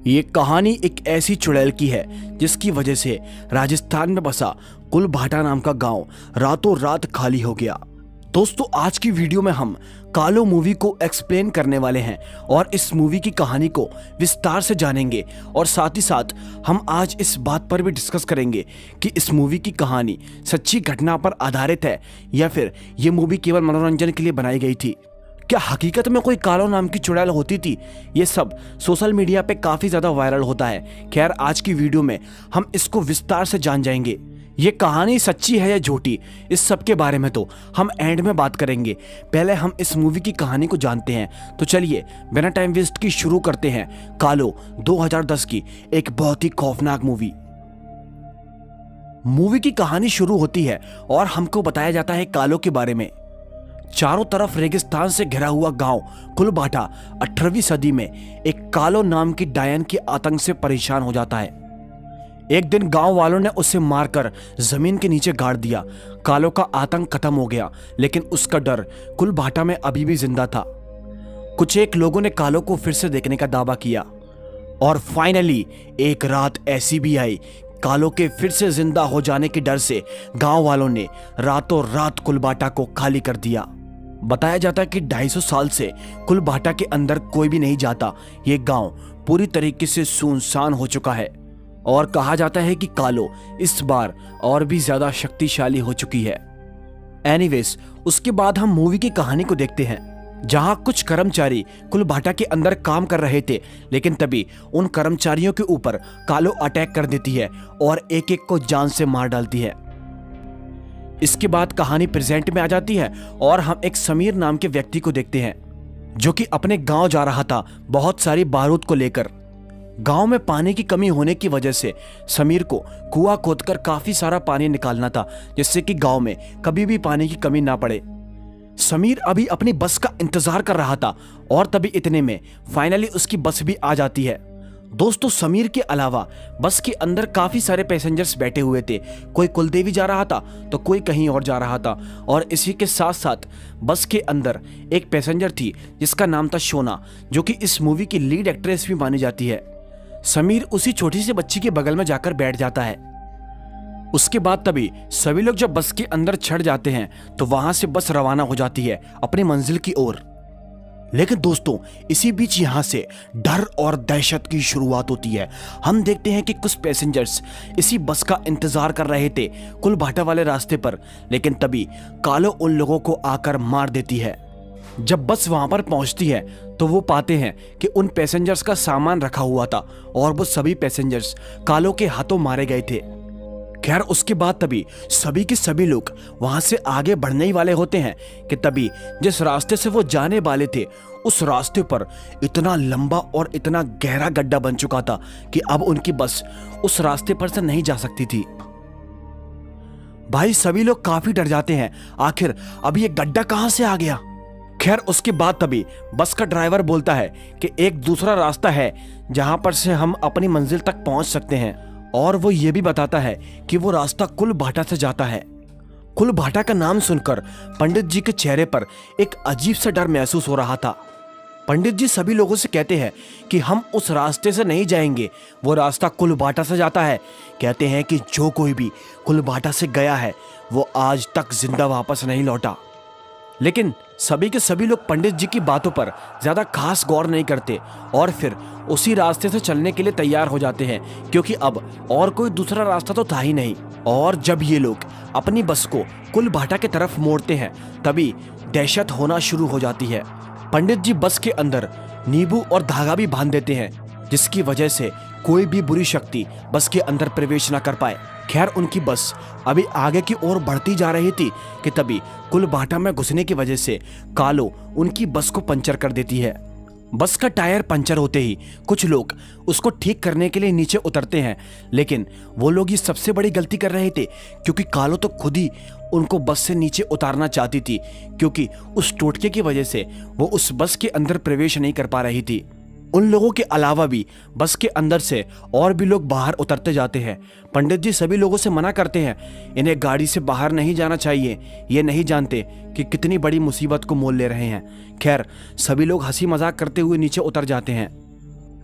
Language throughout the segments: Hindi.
ये कहानी एक ऐसी चुड़ैल की है जिसकी वजह से राजस्थान में बसा कुलभाटा नाम का गांव रातों रात खाली हो गया। दोस्तों, आज की वीडियो में हम कालो मूवी को एक्सप्लेन करने वाले हैं और इस मूवी की कहानी को विस्तार से जानेंगे और साथ ही साथ हम आज इस बात पर भी डिस्कस करेंगे कि इस मूवी की कहानी सच्ची घटना पर आधारित है या फिर ये मूवी केवल मनोरंजन के लिए बनाई गई थी। क्या हकीकत में कोई कालो नाम की चुड़ैल होती थी? ये सब सोशल मीडिया पे काफी ज्यादा वायरल होता है। खैर, आज की वीडियो में हम इसको विस्तार से जान जाएंगे। ये कहानी सच्ची है या झूठी, इस सब के बारे में तो हम एंड में बात करेंगे। पहले हम इस मूवी की कहानी को जानते हैं। तो चलिए बिना टाइम वेस्ट की शुरू करते हैं कालो 2010 की एक बहुत ही खौफनाक मूवी। मूवी की कहानी शुरू होती है और हमको बताया जाता है कालो के बारे में। चारों तरफ रेगिस्तान से घिरा हुआ गांव कुलभाटा 18वीं सदी में एक कालो नाम की डायन के आतंक से परेशान हो जाता है। एक दिन गांव वालों ने उसे मारकर जमीन के नीचे गाड़ दिया। कालो का आतंक खत्म हो गया, लेकिन उसका डर कुलभाटा में अभी भी जिंदा था। कुछ एक लोगों ने कालो को फिर से देखने का दावा किया और फाइनली एक रात ऐसी भी आई, कालो के फिर से जिंदा हो जाने के डर से गांव वालों ने रातों रात कुलभाटा को खाली कर दिया। बताया जाता है कि 250 साल से कुलभाटा के अंदर कोई भी नहीं जाता। ये गांव पूरी तरीके से सुनसान हो चुका है और कहा जाता है कि कालो इस बार और भी ज्यादा शक्तिशाली हो चुकी है। एनीवेज, उसके बाद हम मूवी की कहानी को देखते हैं, जहां कुछ कर्मचारी कुलभाटा के अंदर काम कर रहे थे, लेकिन तभी उन कर्मचारियों के ऊपर कालो अटैक कर देती है और एक एक को जान से मार डालती है। इसके बाद कहानी प्रेजेंट में आ जाती है और हम एक समीर नाम के व्यक्ति को देखते हैं, जो कि अपने गांव जा रहा था बहुत सारी बारूद को लेकर। गांव में पानी की कमी होने की वजह से समीर को कुआं खोदकर काफी सारा पानी निकालना था, जिससे कि गांव में कभी भी पानी की कमी ना पड़े। समीर अभी अपनी बस का इंतजार कर रहा था और तभी इतने में फाइनली उसकी बस भी आ जाती है। दोस्तों, समीर के अलावा बस के अंदर काफी सारे पैसेंजर्स बैठे हुए थे। कोई कुलदेवी जा रहा था तो कोई कहीं और जा रहा था, और इसी के साथ साथ बस के अंदर एक पैसेंजर थी जिसका नाम था शोना, जो कि इस मूवी की लीड एक्ट्रेस भी मानी जाती है। समीर उसी छोटी सी बच्ची के बगल में जाकर बैठ जाता है। उसके बाद तभी सभी लोग जब बस के अंदर चढ़ जाते हैं तो वहां से बस रवाना हो जाती है अपनी मंजिल की ओर। लेकिन दोस्तों, इसी बीच यहां से डर और दहशत की शुरुआत होती है। हम देखते हैं कि कुछ पैसेंजर्स इसी बस का इंतजार कर रहे थे कुलभाटा वाले रास्ते पर, लेकिन तभी कालो उन लोगों को आकर मार देती है। जब बस वहां पर पहुंचती है तो वो पाते हैं कि उन पैसेंजर्स का सामान रखा हुआ था और वो सभी पैसेंजर्स कालो के हाथों मारे गए थे। खैर, उसके बाद तभी सभी के सभी लोग वहां से आगे बढ़ने ही वाले होते हैं कि तभी जिस रास्ते से वो जाने वाले थे उस रास्ते पर इतना लंबा और इतना गहरा गड्ढा बन चुका था कि अब उनकी बस उस रास्ते पर से नहीं जा सकती थी। भाई, सभी लोग काफी डर जाते हैं, आखिर अब ये गड्ढा कहां से आ गया। खैर, उसके बाद तभी बस का ड्राइवर बोलता है कि एक दूसरा रास्ता है जहां पर से हम अपनी मंजिल तक पहुंच सकते हैं, और वो ये भी बताता है कि वो रास्ता कुलभाटा से जाता है। कुलभाटा का नाम सुनकर पंडित जी के चेहरे पर एक अजीब सा डर महसूस हो रहा था। पंडित जी सभी लोगों से कहते हैं कि हम उस रास्ते से नहीं जाएंगे, वो रास्ता कुलभाटा से जाता है। कहते हैं कि जो कोई भी कुलभाटा से गया है वो आज तक जिंदा वापस नहीं लौटा। लेकिन सभी के सभी लोग पंडित जी की बातों पर ज्यादा खास गौर नहीं करते और फिर उसी रास्ते से चलने के लिए तैयार हो जाते हैं, क्योंकि अब और कोई दूसरा रास्ता तो था ही नहीं। और जब ये लोग अपनी बस को कुलभाटा की तरफ मोड़ते हैं तभी दहशत होना शुरू हो जाती है। पंडित जी बस के अंदर नींबू और धागा भी बांध देते हैं, जिसकी वजह से कोई भी बुरी शक्ति बस के अंदर प्रवेश ना कर पाए। खैर, उनकी बस अभी आगे की ओर बढ़ती जा रही थी कि तभी कुलभाटा में घुसने की वजह से कालो उनकी बस को पंचर कर देती है। बस का टायर पंचर होते ही कुछ लोग उसको ठीक करने के लिए नीचे उतरते हैं, लेकिन वो लोग ये सबसे बड़ी गलती कर रहे थे, क्योंकि कालो तो खुद ही उनको बस से नीचे उतारना चाहती थी, क्योंकि उस टोटके की वजह से वो उस बस के अंदर प्रवेश नहीं कर पा रही थी। उन लोगों के अलावा भी बस के अंदर से और भी लोग बाहर उतरते जाते हैं। पंडित जी सभी लोगों से मना करते हैं, इन्हें गाड़ी से बाहर नहीं जाना चाहिए, ये नहीं जानते कि कितनी बड़ी मुसीबत को मोल ले रहे हैं। खैर, सभी लोग हंसी मजाक करते हुए नीचे उतर जाते हैं।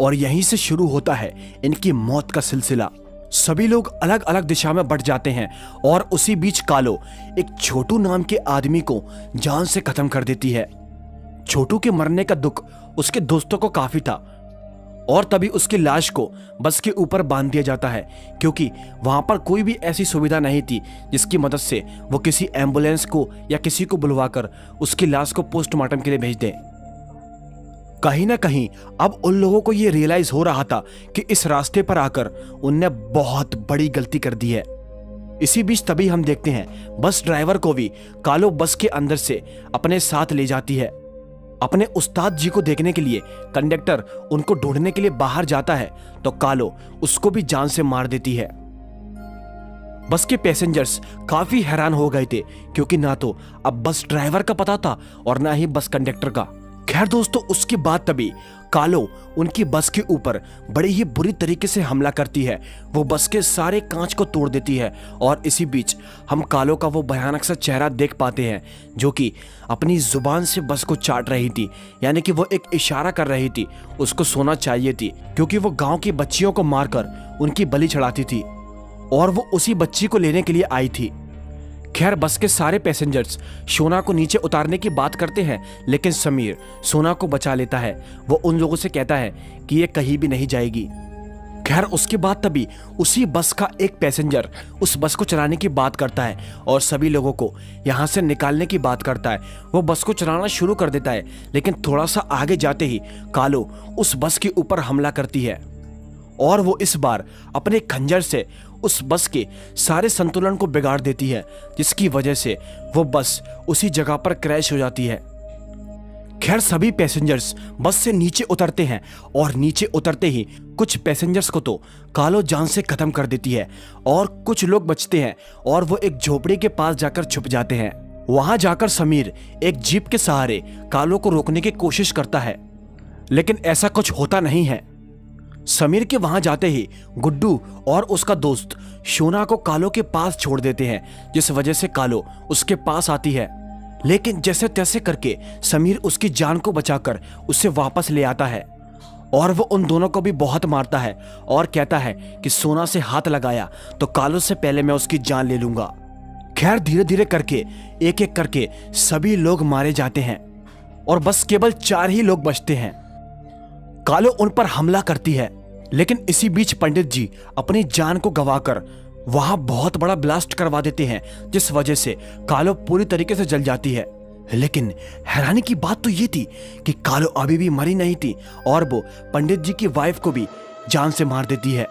और यहीं से शुरू होता है इनकी मौत का सिलसिला। सभी लोग अलग अलग दिशा में बढ़ जाते हैं और उसी बीच कालो एक छोटू नाम के आदमी को जान से खत्म कर देती है। छोटू के मरने का दुख उसके दोस्तों को काफी था और तभी उसकी लाश को बस के ऊपर बांध दिया जाता है, क्योंकि वहां पर कोई भी ऐसी सुविधा नहीं थी जिसकी मदद से वो किसी एम्बुलेंस को या किसी को बुलवाकर उसकी लाश को पोस्टमार्टम के लिए भेज दें। कहीं ना कहीं अब उन लोगों को ये रियलाइज हो रहा था कि इस रास्ते पर आकर उनने बहुत बड़ी गलती कर दी है। इसी बीच तभी हम देखते हैं बस ड्राइवर को भी कालो बस के अंदर से अपने साथ ले जाती है। अपने उस्ताद जी को देखने के लिए कंडक्टर उनको ढूंढने के लिए बाहर जाता है तो कालो उसको भी जान से मार देती है। बस के पैसेंजर्स काफी हैरान हो गए थे, क्योंकि ना तो अब बस ड्राइवर का पता था और ना ही बस कंडक्टर का। खैर दोस्तों, उसके बाद तभी कालो उनकी बस के ऊपर बड़ी ही बुरी तरीके से हमला करती है। वो बस के सारे कांच को तोड़ देती है और इसी बीच हम कालो का वो भयानक सा चेहरा देख पाते हैं जो कि अपनी जुबान से बस को चाट रही थी, यानी कि वो एक इशारा कर रही थी उसको सोना चाहिए थी, क्योंकि वो गांव की बच्चियों को मारकर उनकी बलि चढ़ाती थी और वो उसी बच्ची को लेने के लिए आई थी। खैर बस के सारे पैसेंजर्स सोना को नीचे उतारने की बात करते हैं, लेकिन समीर सोना को बचा लेता है। वो उन लोगों से कहता है कि ये कहीं भी नहीं जाएगी। खैर उसके बाद तभी उसी बस का एक पैसेंजर उस बस को चलाने की बात करता है और सभी लोगों को यहाँ से निकालने की बात करता है। वो बस को चलाना शुरू कर देता है, लेकिन थोड़ा सा आगे जाते ही कालो उस बस के ऊपर हमला करती है और वो इस बार अपने खंजर से उस बस के सारे संतुलन को बिगाड़ देती है, जिसकी वजह से वो बस उसी जगह पर क्रैश हो जाती है। खैर सभी पैसेंजर्स बस से नीचे उतरते हैं और नीचे उतरते ही कुछ पैसेंजर्स को तो कालो जान से खत्म कर देती है और कुछ लोग बचते हैं और वो एक झोपड़ी के पास जाकर छुप जाते हैं। वहां जाकर समीर एक जीप के सहारे कालो को रोकने की कोशिश करता है, लेकिन ऐसा कुछ होता नहीं है। समीर के वहां जाते ही गुड्डू और उसका दोस्त सोना को कालो के पास छोड़ देते हैं, जिस वजह से कालो उसके पास आती है। लेकिन जैसे तैसे करके समीर उसकी जान को बचाकर उसे वापस ले आता है और वो उन दोनों को भी बहुत मारता है और कहता है कि सोना से हाथ लगाया तो कालो से पहले मैं उसकी जान ले लूंगा। खैर धीरे धीरे करके एक एक करके सभी लोग मारे जाते हैं और बस केवल 4 ही लोग बचते हैं। कालो उन पर हमला करती है, लेकिन इसी बीच पंडित जी अपनी जान को गंवाकर वहां बहुत बड़ा ब्लास्ट करवा देते हैं, जिस वजह से कालो पूरी तरीके से जल जाती है। लेकिन हैरानी की बात तो ये थी कि कालो अभी भी मरी नहीं थी और वो पंडित जी की वाइफ को भी जान से मार देती है।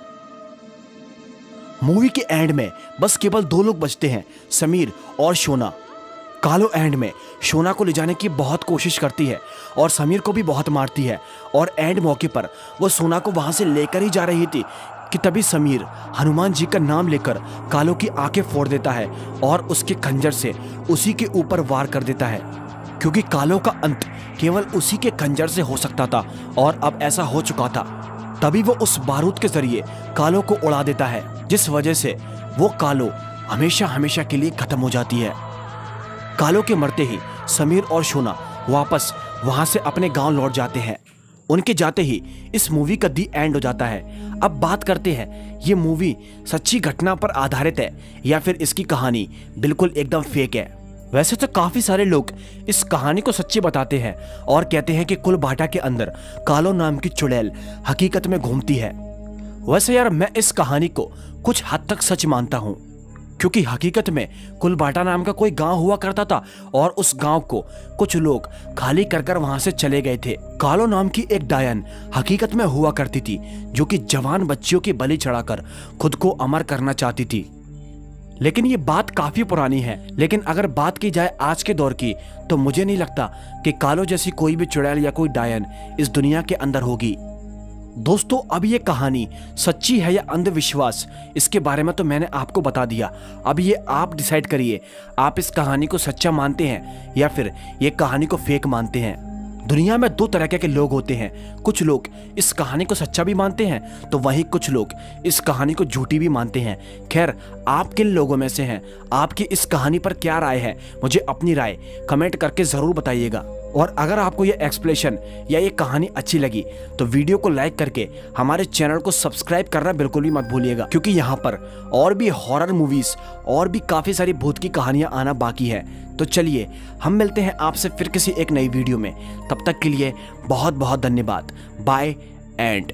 मूवी के एंड में बस केवल 2 लोग बचते हैं, समीर और सोना। कालो एंड में सोना को ले जाने की बहुत कोशिश करती है और समीर को भी बहुत मारती है और एंड मौके पर वो सोना को वहां से लेकर ही जा रही थी कि तभी समीर हनुमान जी का नाम लेकर कालो की आंखें फोड़ देता है और उसके खंजर से उसी के ऊपर वार कर देता है, क्योंकि कालो का अंत केवल उसी के खंजर से हो सकता था और अब ऐसा हो चुका था। तभी वो उस बारूद के जरिए कालो को उड़ा देता है, जिस वजह से वो कालो हमेशा हमेशा के लिए खत्म हो जाती है। कालो के मरते ही समीर और सोना वापस वहां से अपने गांव लौट जाते हैं। उनके जाते ही इस मूवी का दी एंड हो जाता है। अब बात करते हैं ये मूवी सच्ची घटना पर आधारित है या फिर इसकी कहानी बिल्कुल एकदम फेक है। वैसे तो काफी सारे लोग इस कहानी को सच्ची बताते हैं और कहते हैं कि कुलभाटा के अंदर कालो नाम की चुड़ैल हकीकत में घूमती है। वैसे यार मैं इस कहानी को कुछ हद तक सच मानता हूँ, क्योंकि हकीकत में कुलभाटा नाम का कोई गांव हुआ करता था और उस गांव को कुछ लोग खाली कर वहां से चले गए थे। कालो नाम की एक डायन हकीकत में हुआ करती थी जो कि जवान बच्चियों की बलि चढ़ाकर खुद को अमर करना चाहती थी। लेकिन ये बात काफी पुरानी है, लेकिन अगर बात की जाए आज के दौर की तो मुझे नहीं लगता कि कालो जैसी कोई भी चुड़ैल या कोई डायन इस दुनिया के अंदर होगी। दोस्तों अब ये कहानी सच्ची है या अंधविश्वास, इसके बारे में तो मैंने आपको बता दिया। अब ये आप डिसाइड करिए, आप इस कहानी को सच्चा मानते हैं या फिर ये कहानी को फेक मानते हैं। दुनिया में 2 तरह के लोग होते हैं, कुछ लोग इस कहानी को सच्चा भी मानते हैं तो वहीं कुछ लोग इस कहानी को झूठी भी मानते हैं। खैर आप किन लोगों में से हैं, आपकी इस कहानी पर क्या राय है, मुझे अपनी राय कमेंट करके ज़रूर बताइएगा। और अगर आपको ये एक्सप्लेनेशन या ये कहानी अच्छी लगी तो वीडियो को लाइक करके हमारे चैनल को सब्सक्राइब करना बिल्कुल भी मत भूलिएगा, क्योंकि यहाँ पर और भी हॉरर मूवीज और भी काफ़ी सारी भूत की कहानियाँ आना बाकी है। तो चलिए हम मिलते हैं आपसे फिर किसी एक नई वीडियो में। तब तक के लिए बहुत बहुत धन्यवाद। Bye and